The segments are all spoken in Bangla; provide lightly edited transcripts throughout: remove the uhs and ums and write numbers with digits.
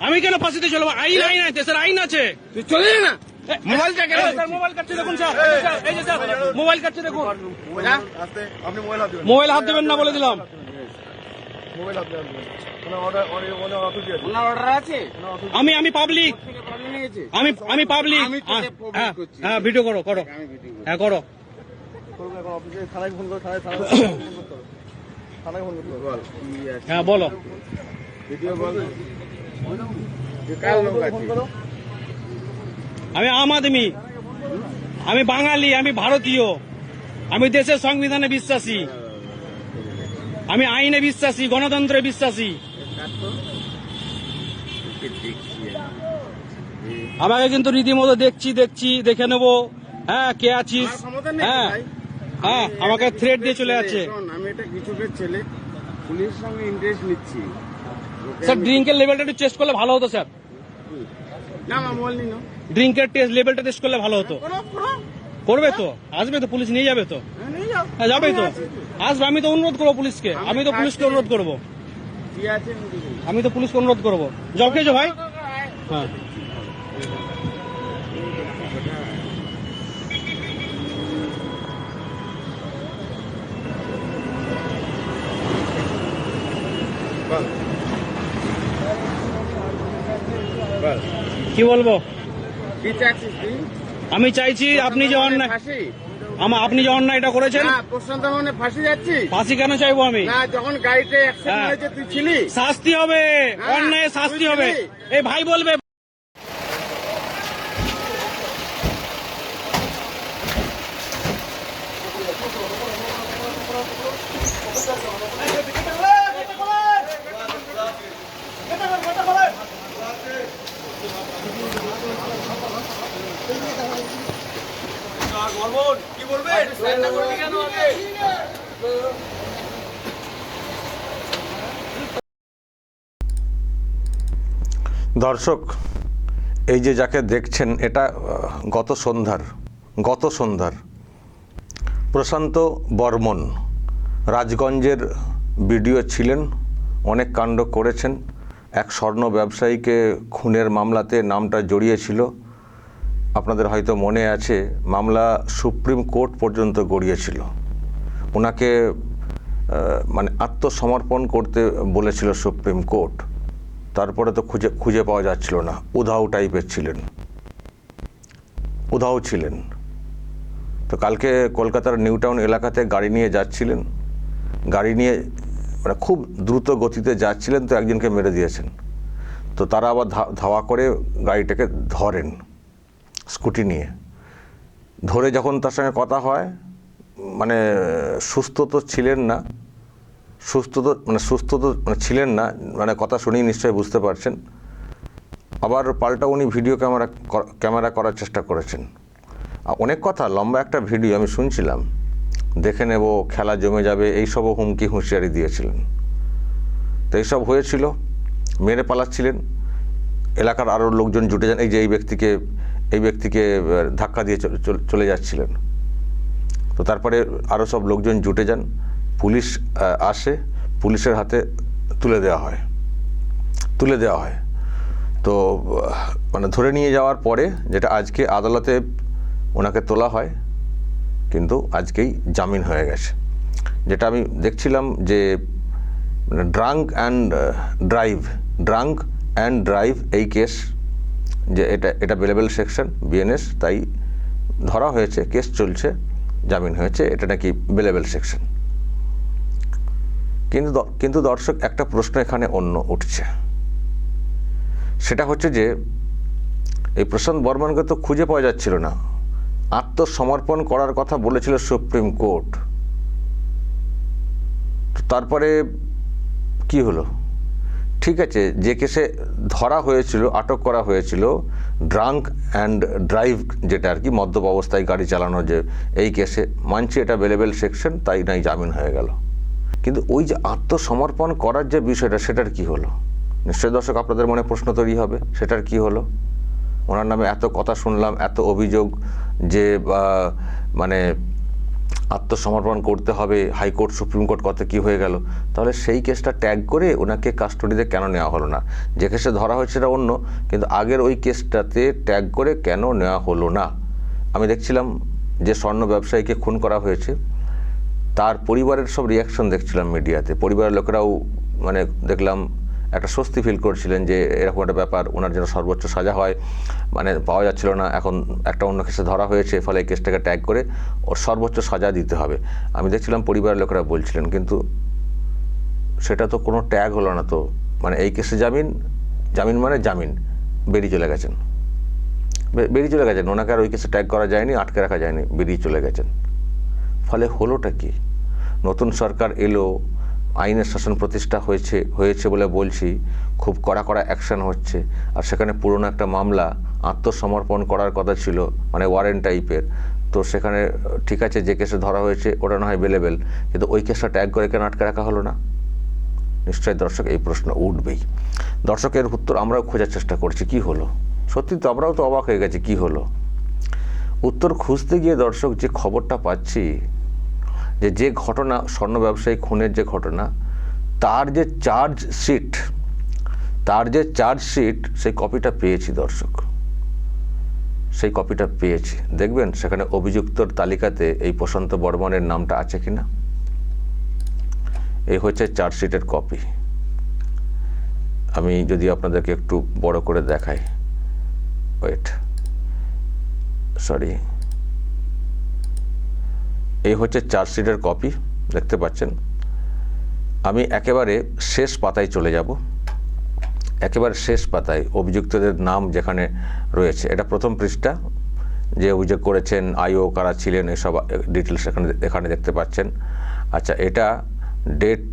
আমি কেন ফাঁসিতে চলবো? আইন আইন আছে স্যার, আইন আছে। তুই চলে যা না। মোবাইলটা কেন স্যার? মোবাইল কাটছে দেখুন স্যার, এই যে স্যার মোবাইল কাটছে দেখুন। আপনি মোবাইল হাত দেবেন। মোবাইল হাত দেবেন না বলে দিলাম। মোবাইল হাত দেবেন। ওনার অথরিটি আছে। ওনার অর্ডার আছে। আমি পাবলিক, আমি পাবলিক। আমি তোকে public করছি। হ্যাঁ ভিডিও করো করো, আমি ভিডিও করছি। হ্যাঁ করো। করুন এখন অফিসে থানায় ফোন করো, থানায় ফোন করতে হবে। থানায় ফোন করতে হবে। বল কি আছে? হ্যাঁ বলো। ভিডিও বল। যে কার লোক ফোন আছে? করো। আমি আম আদমি, আমি বাঙালি, আমি ভারতীয়, আমি দেশের সংবিধানে বিশ্বাসী, আমি আইনে বিশ্বাসী, গণতন্ত্রে বিশ্বাসী। কার তো? তোকে দেখছি আমি। আমাকে কিন্তু রীতিমতো দেখে নেবো। হ্যাঁ কে আছিস? আমার ক্ষমতা নেই হ্যাঁ ভাই। হ্যাঁ আমাকে এটা থ্রেট দিয়ে কৃষকের চলে ছেলে, যাচ্ছে। শোন, আমি এটা কৃষকের ছেলে, পুলিশের সঙ্গে ইন্টারেস্ট নিচ্ছি। ওকে স্যার আমি- ড্রিঙ্কের লেভেলটা একটু টেস্ট করলে ভালো হতো স্যার। না আমার মোবাইল নিন। ড্রিঙ্কের লেভেলটা টেস্ট করলে ভালো হতো। করবে তো, আসবে তো, পুলিশ নিয়ে যাবে তো। নিয়ে যাও। হ্যাঁ যাবে তো, আমি আছি তো। আসবে। আমি তো অনুরোধ করবো পুলিশকে, আমি তো পুলিশকে অনুরোধ করবো, কি আছে আমি দেখে নিচ্ছি। আমি তো পুলিশকে অনুরোধ করবো। জল খেয়েছো ভাই? হ্যাঁ বল। বল। কি বলবো? কি চাচ্ছিস তুই? আমি চাইছি আপনি যে অন্যায়, ফাঁসি? আপনি যে অন্যায়টা করেছেন, না প্রশান্ত ভবনে ফাঁসি যাচ্ছি ফাঁসি কেন চাইবো আমি? না, যখন গাড়িতে অ্যাক্সিডেন্ট হ্যাঁ। হয়েছে তুই ছিলি। শাস্তি হবে, হ্যাঁ, অন্যায় শাস্তি হবে। বুঝলি? এই ভাই বলবে। দর্শক, এই যে যাকে দেখছেন, এটা গত সন্ধ্যার প্রশান্ত বর্মন রাজগঞ্জের বিডিও ছিলেন, অনেক কাণ্ড করেছেন। এক স্বর্ণ ব্যবসায়ীকে খুনের মামলাতে নামটা জড়িয়েছিল। আপনাদের হয়তো মনে আছে, মামলা সুপ্রিম কোর্ট পর্যন্ত গড়িয়েছিল। ওনাকে মানে আত্মসমর্পণ করতে বলেছিল সুপ্রিম কোর্ট। তারপরে তো খুঁজে পাওয়া যাচ্ছিল না, উধাও টাইপের উধাও ছিলেন। তো কালকে কলকাতার নিউ টাউন এলাকাতে গাড়ি নিয়ে যাচ্ছিলেন, গাড়ি নিয়ে মানে খুব দ্রুত গতিতে যাচ্ছিলেন, তো একজনকে মেরে দিয়েছেন। তো তারা আবার ধাওয়া করে গাড়িটাকে ধরেন, স্কুটি নিয়ে ধরে যখন তার সঙ্গে কথা হয়, মানে সুস্থ তো ছিলেন না, ছিলেন না, মানে কথা শুনেই নিশ্চয়ই বুঝতে পারছেন। আবার পাল্টা উনি ভিডিও ক্যামেরা করার চেষ্টা করেছেন। অনেক কথা, লম্বা একটা ভিডিও আমি শুনছিলাম, দেখে নেব, খেলা জমে যাবে, এইসবও হুমকি হুঁশিয়ারি দিয়েছিলেন। তো এইসব হয়েছিল, মেরে পালাচ্ছিলেন। এলাকার আরও লোকজন জুটে যান, এই যে এই ব্যক্তিকে ধাক্কা দিয়ে চলে যাচ্ছিলেন। তো তারপরে আরও সব লোকজন জুটে যান, পুলিশ আসে, পুলিশের হাতে তুলে দেওয়া হয়। তো মানে ধরে নিয়ে যাওয়ার পরে, যেটা আজকে আদালতে ওনাকে তোলা হয়, কিন্তু আজকেই জামিন হয়ে গেছে। যেটা আমি দেখছিলাম যে ড্রাঙ্ক অ্যান্ড ড্রাইভ এই কেস, যে এটা বেলেবেল সেকশন বিএনএস, তাই ধরা হয়েছে, কেস চলছে, জামিন হয়েছে, এটা নাকি বেলেবেল সেকশন। কিন্তু দর্শক, একটা প্রশ্ন এখানে অন্য উঠছে। সেটা হচ্ছে যে এই প্রশান্ত বর্মনকে তো খুঁজে পাওয়া যাচ্ছিল না, আত্মসমর্পণ করার কথা বলেছিল সুপ্রিম কোর্ট। তারপরে কি হলো? ঠিক আছে, যে কেসে ধরা হয়েছিল, আটক করা হয়েছিল, ড্রাঙ্ক অ্যান্ড ড্রাইভ, যেটা আর কি মদ্যপ অবস্থায় গাড়ি চালানো, যে এই কেসে মানছি এটা বেলেবেল সেকশন, তাই নাই জামিন হয়ে গেল। কিন্তু ওই যে আত্মসমর্পণ করার যে বিষয়টা, সেটার কি হলো? নিশ্চয়ই দর্শক আপনাদের মনে প্রশ্ন তৈরি হবে, সেটার কি হলো? ওনার নামে এত কথা শুনলাম, এত অভিযোগ, যে মানে আত্মসমর্পণ করতে হবে, হাইকোর্ট সুপ্রিম কোর্ট কত কী হয়ে গেল, তাহলে সেই কেসটা ট্যাগ করে ওনাকে কাস্টডিতে কেন নেওয়া হলো না? যে কেসে ধরা হয়েছে সেটা অন্য, কিন্তু আগের ওই কেসটাতে ট্যাগ করে কেন নেওয়া হলো না? আমি দেখছিলাম যে স্বর্ণ ব্যবসায়ীকে খুন করা হয়েছে তার পরিবারের সব রিয়াকশন দেখছিলাম মিডিয়াতে। পরিবারের লোকেরাও মানে দেখলাম একটা স্বস্তি ফিল করছিলেন যে এরকম একটা ব্যাপার, ওনার যেন সর্বোচ্চ সাজা হয়, মানে পাওয়া যাচ্ছিল না, এখন একটা অন্য কেসে ধরা হয়েছে, ফলে এই কেসটাকে ট্যাগ করে ওর সর্বোচ্চ সাজা দিতে হবে। আমি দেখছিলাম পরিবারের লোকেরা বলছিলেন, কিন্তু সেটা তো কোনো ট্যাগ হলো না তো। মানে এই কেসে জামিন মানে জামিন, বেরিয়ে চলে গেছেন, ওনাকে আর ওই কেসে ট্যাগ করা যায়নি, আটকে রাখা যায়নি, বেরিয়ে চলে গেছেন। ফলে হলোটা কি? নতুন সরকার এলো, আইনের শাসন প্রতিষ্ঠা হয়েছে বলে বলছি, খুব কড়া অ্যাকশন হচ্ছে, আর সেখানে পুরনো একটা মামলা আত্মসমর্পণ করার কথা ছিল, মানে ওয়ারেন্ট টাইপের, তো সেখানে ঠিক আছে যে কেসে ধরা হয়েছে ওটা না হয় বেলেবেল, কিন্তু ওই কেসটা ট্যাগ করে কেন আটকে রাখা হলো না? নিশ্চয়ই দর্শক এই প্রশ্ন উঠবেই। দর্শকের উত্তর আমরাও খোঁজার চেষ্টা করছি, কি হলো? সত্যি তো আমরাও তো অবাক হয়ে গেছি, কি হলো? উত্তর খুঁজতে গিয়ে দর্শক যে খবরটা পাচ্ছি, যে ঘটনা স্বর্ণ ব্যবসায়ী খুনের যে ঘটনা, তার যে চার্জশিট সেই কপিটা পেয়েছি দর্শক, সেই কপিটা পেয়েছি। দেখবেন সেখানে অভিযুক্তর তালিকাতে এই প্রশান্ত বর্মনের নামটা আছে কিনা। এই হচ্ছে চার্জশিটের কপি। আমি যদি আপনাদেরকে একটু বড় করে দেখাই, এই হচ্ছে চার্জশিটের কপি, দেখতে পাচ্ছেন। আমি একেবারে শেষ পাতায় চলে যাব, একেবারে শেষ পাতায় অভিযুক্তদের নাম যেখানে রয়েছে। এটা প্রথম পৃষ্ঠা, যে অভিযোগ করেছেন, আইও কারা ছিলেন, এসব ডিটেলস এখানে দেখতে পাচ্ছেন। আচ্ছা, এটা ডেট,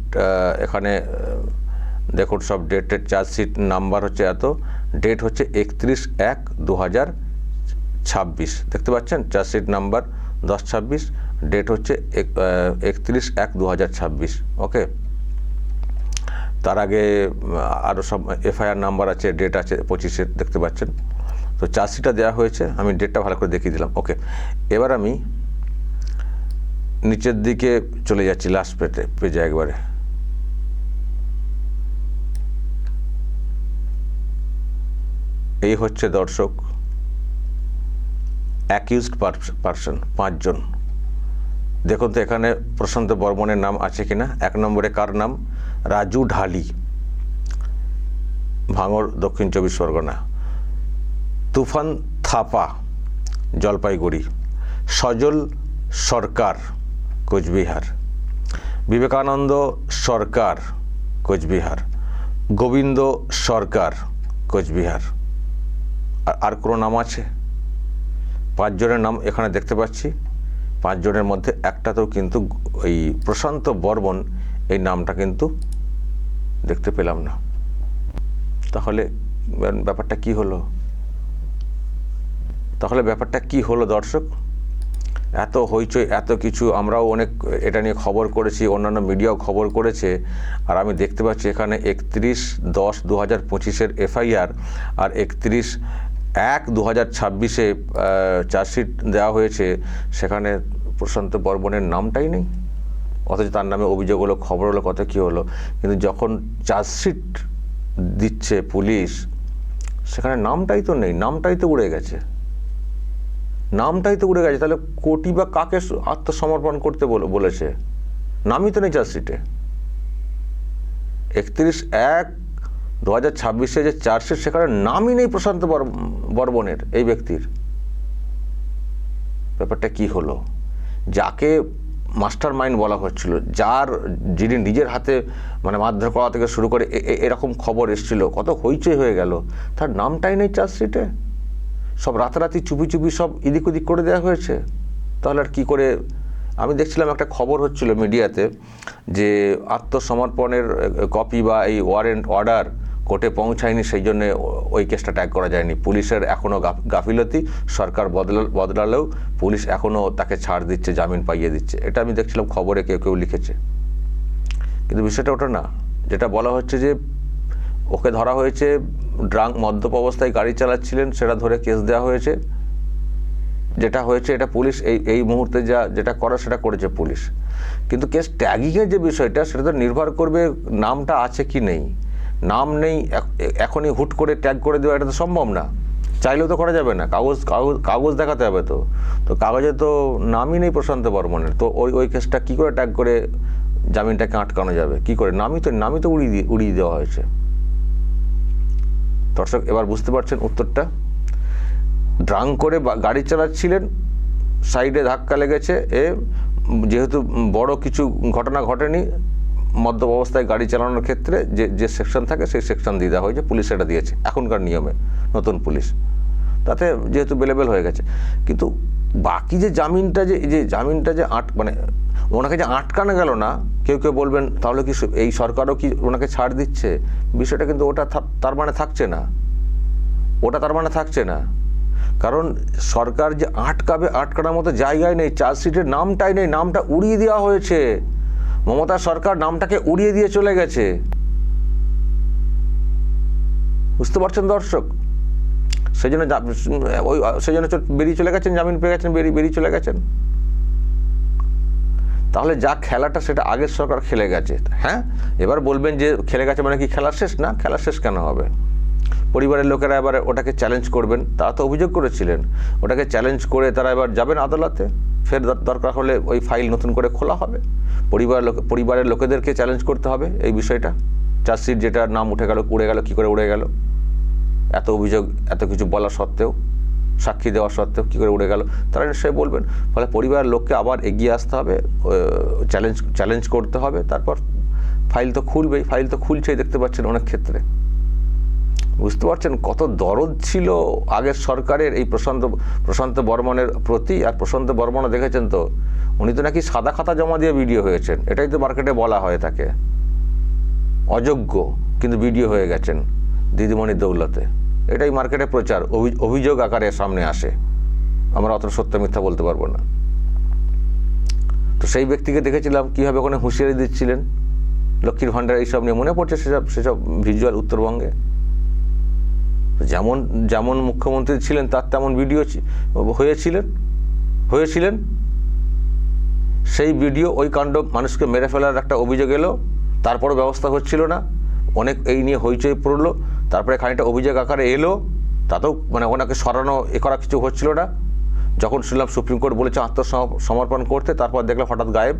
এখানে দেখুন সব ডেটের চার্জশিট নাম্বার হচ্ছে এত, ডেট হচ্ছে 31/1/2026, দেখতে পাচ্ছেন চার্জশিট নাম্বার 1026, ডেট হচ্ছে 31/1/2026। ওকে, তার আগে আরও সব এফআইআর নাম্বার আছে, ডেট আছে 25-এর, দেখতে পাচ্ছেন। তো চার্জশিটটা দেওয়া হয়েছে, আমি ডেটটা ভালো করে দেখিয়ে দিলাম। ওকে, এবার আমি নিচের দিকে চলে যাচ্ছি, লাস্ট পেজে একবারে। এই হচ্ছে দর্শক অ্যাকিউজড পারসন, 5 জন। দেখুন তো এখানে প্রশান্ত বর্মনের নাম আছে কিনা। 1 নম্বরে কার নাম? রাজু ঢালি, ভাঙড়, দক্ষিণ 24 পরগনা। তুফান থাপা, জলপাইগুড়ি। সজল সরকার, কোচবিহার। বিবেকানন্দ সরকার, কোচবিহার। গোবিন্দ সরকার, কোচবিহার। আর কোনো নাম আছে? 5 জনের নাম এখানে দেখতে পাচ্ছি। 5 জনের মধ্যে একটাতেও কিন্তু এই প্রশান্ত বর্মন এই নামটা কিন্তু দেখতে পেলাম না। তাহলে ব্যাপারটা কি হলো? দর্শক? এত হইচই, এত কিছু, আমরাও অনেক এটা নিয়ে খবর করেছি, অন্যান্য মিডিয়াও খবর করেছে, আর আমি দেখতে পাচ্ছি এখানে 31/10/2025 এফআইআর আর 31/1/2026 চার্জশিট দেওয়া হয়েছে, সেখানে প্রশান্ত বর্মনের নামটাই নেই। অথচ তার নামে অভিযোগ হলো, খবর হলো, কত কী হলো, কিন্তু যখন চার্জশিট দিচ্ছে পুলিশ, সেখানে নামটাই তো নেই, নামটাই তো উড়ে গেছে। তাহলে কোটি বা কাকে আত্মসমর্পণ করতে বলেছে? নামই তো নেই চার্জশিটে। 31/1/2026 যে চার্জশিট, সেখানে নামই নেই প্রশান্ত বর্মনের, এই ব্যক্তির। ব্যাপারটা কি হলো? যাকে মাস্টার মাইন্ড বলা হচ্ছিল, যিনি নিজের হাতে মানে মারধর করা থেকে শুরু করে এরকম খবর এসেছিল, কত হইচই হয়ে গেল, তার নামটাই নেই চার্জশিটে। সব রাতারাতি চুপি সব এদিক ওদিক করে দেওয়া হয়েছে। তাহলে আর কী করে? আমি দেখছিলাম একটা খবর হচ্ছিল মিডিয়াতে যে আত্মসমর্পণের কপি বা এই ওয়ারেন্ট অর্ডার কোর্টে পৌঁছায়নি, সেই জন্য ওই কেসটা ট্যাগ করা যায়নি। পুলিশের এখনও গাফিলতি, সরকার বদলালেও পুলিশ এখনও তাকে ছাড় দিচ্ছে, জামিন পাইয়ে দিচ্ছে। এটা আমি দেখছিলাম খবরে কেউ লিখেছে, কিন্তু বিষয়টা ওটা না। যেটা বলা হচ্ছে যে ওকে ধরা হয়েছে, মদ্যপ অবস্থায় গাড়ি চালাচ্ছিলেন, সেটা ধরে কেস দেওয়া হয়েছে, যেটা হয়েছে এটা পুলিশ এই মুহূর্তে যেটা করে সেটা করেছে পুলিশ, কিন্তু কেস ট্যাগিংয়ের যে বিষয়টা সেটা তো নির্ভর করবে নামটা আছে কি নেই। নাম নেই এখনই হুট করে ট্যাগ করে দেওয়া এটা তো সম্ভব না, চাইলেও তো করা যাবে না, কাগজ দেখাতে হবে। তো কাগজে তো নামই নেই প্রশান্ত বর্মনের, তো ওই কেসটা কী করে ট্যাগ করে জামিনটাকে আটকানো যাবে, কি করে? নামই তো উড়িয়ে দেওয়া হয়েছে। দর্শক এবার বুঝতে পারছেন উত্তরটা। ড্রাঙ্ক করে গাড়ি চালাচ্ছিলেন, সাইডে ধাক্কা লেগেছে, যেহেতু বড় কিছু ঘটনা ঘটেনি, মদ্যপ অবস্থায় গাড়ি চালানোর ক্ষেত্রে যে সেকশন থাকে সেই সেকশন দিয়ে দেওয়া হয়েছে, পুলিশ সেটা দিয়েছে এখনকার নিয়মে, নতুন পুলিশ, তাতে যেহেতু বেলেবেল হয়ে গেছে। কিন্তু বাকি যে জামিনটা যে মানে ওনাকে যে আটকানো গেল না, কেউ বলবেন তাহলে কি এই সরকারও কি ওনাকে ছাড় দিচ্ছে? বিষয়টা কিন্তু ওটা তার মানে থাকছে না, কারণ সরকার যে আটকানোর মতো জায়গায় নেই, চার্জশিটের নামটাই নেই, নামটা উড়িয়ে দেওয়া হয়েছে। মমতা সরকার নামটাকে উড়িয়ে দিয়ে চলে গেছে, বুঝতে পারছেন দর্শক? সেই জন্য বেরিয়ে চলে গেছেন, জামিন পেয়ে গেছেন, বেরিয়ে চলে গেছেন। তাহলে যা খেলাটা সেটা আগের সরকার খেলে গেছে। হ্যাঁ, এবার বলবেন যে খেলে গেছে মানে কি খেলা শেষ? না, খেলা শেষ কেন হবে? পরিবারের লোকেরা এবার ওটাকে চ্যালেঞ্জ করবেন, তারা তো অভিযোগ করেছিলেন, ওটাকে চ্যালেঞ্জ করে তারা এবার যাবেন আদালতে, ফের দরকার হলে ওই ফাইল নতুন করে খোলা হবে, পরিবারের লোকেদেরকে চ্যালেঞ্জ করতে হবে এই বিষয়টা। চার্জশিট যেটা নাম উড়ে গেল, কী করে উড়ে গেল? এত অভিযোগ, এত কিছু বলা সত্ত্বেও, সাক্ষী দেওয়া সত্ত্বেও কী করে উড়ে গেল? তারা নিশ্চয়ই বলবেন। ফলে পরিবারের লোককে আবার এগিয়ে আসতে হবে, চ্যালেঞ্জ করতে হবে, তারপর ফাইল তো খুলবেই, ফাইল তো খুলছেই, দেখতে পাচ্ছেন অনেক ক্ষেত্রে। বুঝতে পারছেন কত দরদ ছিল আগের সরকারের এই প্রশান্ত বর্মনের প্রতি। আর প্রশান্ত বর্মনও দেখেছেন তো, উনি তো নাকি সাদা খাতা জমা দিয়ে ভিডিও হয়েছেন, এটাই তো মার্কেটে বলা হয়ে থাকে, অযোগ্য কিন্তু ভিডিও হয়ে গেছেন দিদিমণির দৌলতে, এটাই মার্কেটে প্রচার, অভিযোগ আকারে সামনে আসে। আমরা অত সত্য মিথ্যা বলতে পারবো না। তো সেই ব্যক্তিকে দেখেছিলাম কীভাবে ওখানে হুঁশিয়ারি দিচ্ছিলেন লক্ষ্মীর ভাণ্ডার এইসব নিয়ে, মনে পড়ছে সেসব ভিজুয়াল উত্তরবঙ্গে। যেমন মুখ্যমন্ত্রী ছিলেন তার তেমন ভিডিও হয়েছিলেন। সেই ভিডিও, ওই কাণ্ড, মানুষকে মেরে ফেলার একটা অভিযোগ এলো, তারপরও ব্যবস্থা হচ্ছিল না, অনেক এই নিয়ে হইচই পড়লো, তারপরে খানিকটা অভিযোগ আকারে এলো, তাতেও মানে ওনাকে সরানো করা কিছু হচ্ছিল না। যখন শুনলাম সুপ্রিম কোর্ট বলেছে আত্মসমর্পণ করতে, তারপর দেখলাম হঠাৎ গায়েব,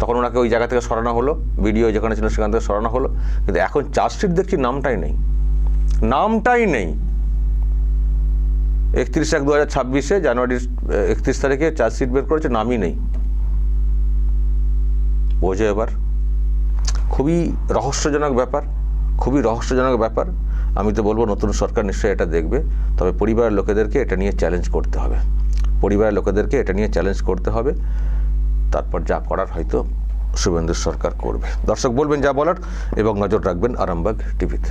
তখন ওনাকে ওই জায়গা থেকে সরানো হলো, ভিডিও যেখানে ছিল সেখান থেকে সরানো হলো। কিন্তু এখন চার্জশিট দেখছি নামটাই নেই। 31/1/2026 জানুয়ারির 31 তারিখে চার্জশিট বের করেছে, নামই নেই। বোঝো এবার, খুবই রহস্যজনক ব্যাপার। আমি তো বলবো নতুন সরকার নিশ্চয়ই এটা দেখবে, তবে পরিবারের লোকেদেরকে এটা নিয়ে চ্যালেঞ্জ করতে হবে। তারপর যা করার হয়তো শুভেন্দু সরকার করবে। দর্শক বলবেন যা বলার, এবং নজর রাখবেন আরামবাগ টিভিতে।